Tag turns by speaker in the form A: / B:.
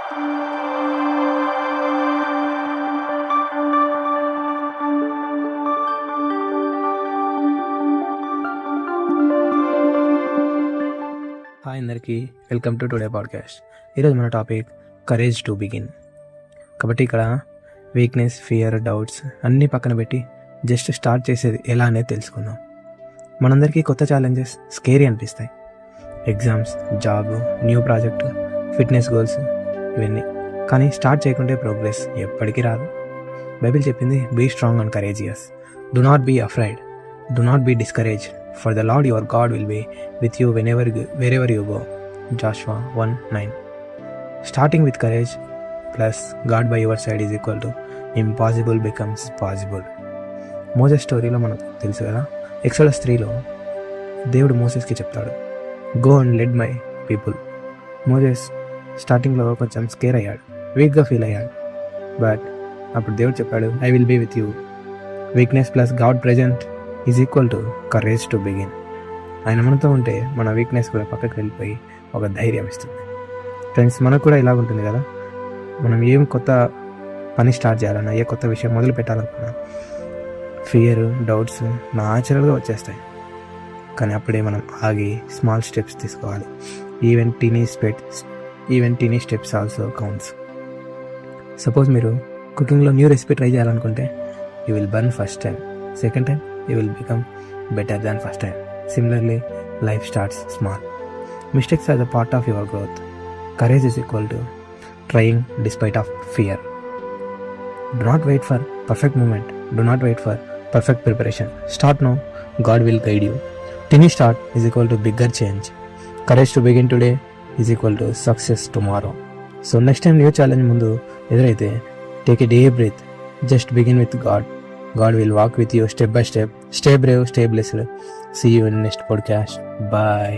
A: Hi అందరికీ, welcome to today podcast. ఈరోజు మన టాపిక్ కరేజ్ టు బిగిన్. కాబట్టి ఇక్కడ వీక్నెస్, ఫియర్, డౌట్స్ అన్నీ పక్కన పెట్టి జస్ట్ స్టార్ట్ చేసేది ఎలా అనేది తెలుసుకుందాం. మనందరికీ కొత్త ఛాలెంజెస్ స్కేరీ అనిపిస్తాయి. Exams, job, new project, fitness goals ఇవన్నీ. కానీ స్టార్ట్ చేయకుంటే ప్రోగ్రెస్ ఎప్పటికీ రాదు. బైబిల్ చెప్పింది, be strong and courageous, do not be afraid, do not be discouraged, for the Lord your God will be with you wherever you go. Joshua 1:9. Starting with courage plus God by your side is equal to impossible becomes possible. Moses స్టోరీలో మనకు తెలుసు కదా, Exodus 3లో దేవుడు మోసెస్కి చెప్తాడు, go and led my people. Moses స్టార్టింగ్లో కొంచెం స్కేర్ అయ్యాడు, వీక్గా ఫీల్ అయ్యాడు. బట్ అప్పుడు దేవుడు చెప్పాడు, I will be with you. Weakness plus God present is equal to courage to begin. ఆయన మనతో ఉంటే మన వీక్నెస్ కూడా పక్కకి వెళ్ళిపోయి ఒక ధైర్యం ఇస్తుంది. ఫ్రెండ్స్, మనకు కూడా ఇలా ఉంటుంది కదా, మనం ఏం కొత్త పని స్టార్ట్ చేయాలన్నా, ఏ కొత్త విషయం మొదలు పెట్టాలనుకున్నా ఫియర్, డౌట్స్ న్యాచురల్గా వచ్చేస్తాయి. కానీ అప్పుడే మనం ఆగి స్మాల్ స్టెప్స్ తీసుకోవాలి. Even teeny steps also counts. Suppose మీరు కుకింగ్లో న్యూ రెసిపీ ట్రై చేయాలనుకుంటే you will burn first time, second time you will become better than first time. Similarly, life starts small. Mistakes are the part of your growth. Courage is equal to trying despite of fear. Do not wait for perfect moment. Do not wait for perfect preparation. Start now, God will guide you. Tiny start is equal to bigger change. Courage to begin today is equal to success tomorrow. So next time new challenge mundu edaithe, take a deep breath. Just begin with God. God will walk with you step by step. Stay brave, stay blessed. See you in next podcast. Bye.